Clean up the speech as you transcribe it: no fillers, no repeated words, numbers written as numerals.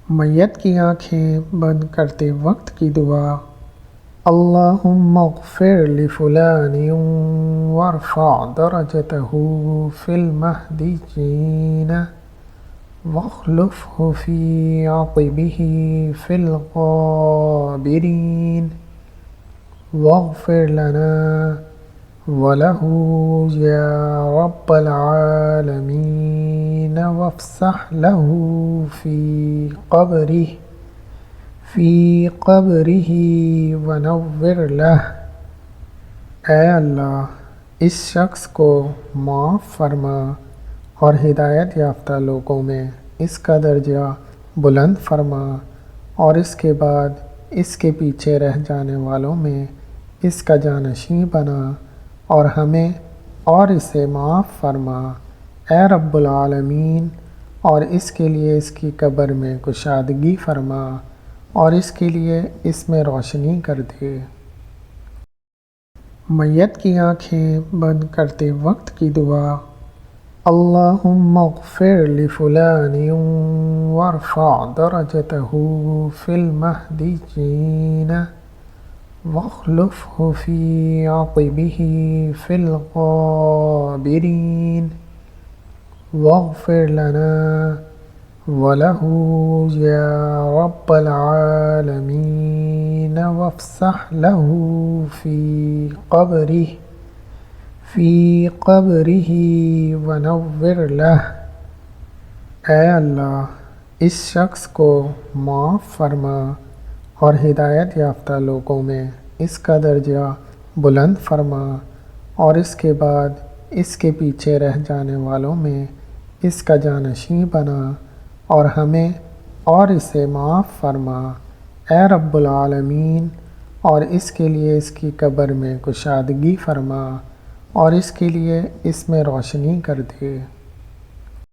میت کی آنکھیں بند کرتے وقت کی دعا۔ اللہم اغفر لفلان وارفع درجته فی المہدیین واخلفہ فی عقبہ فی الغابرین واغفر لنا وله یا رب العالمین وافسح له فی قبرہ ونور لہ۔ اے اللہ، اس شخص کو معاف فرما اور ہدایت یافتہ لوگوں میں اس کا درجہ بلند فرما، اور اس کے بعد اس کے پیچھے رہ جانے والوں میں اس کا جانشین بنا، اور ہمیں اور اسے معاف فرما، اے رب العالمین، اور اس کے لیے اس کی قبر میں کشادگی فرما، اور اس کے لیے اس میں روشنی کر دے۔ میت کی آنکھیں بند کرتے وقت کی دعا۔ اللہم اغفر لفلان وارفع درجته فی المہدیین واخلفہ فی عقبہ فی الغابرین واغفر لنا وله یا رب العالمین وافسح له فی قبرہ ونور لہ۔ اے اللہ، اس شخص کو معاف فرما اور ہدایت یافتہ لوگوں میں اس کا درجہ بلند فرما، اور اس کے بعد اس کے پیچھے رہ جانے والوں میں اس کا جانشین بنا، اور ہمیں اور اسے معاف فرما، اے رب العالمین، اور اس کے لیے اس کی قبر میں کشادگی فرما، اور اس کے لیے اس میں روشنی کر دے۔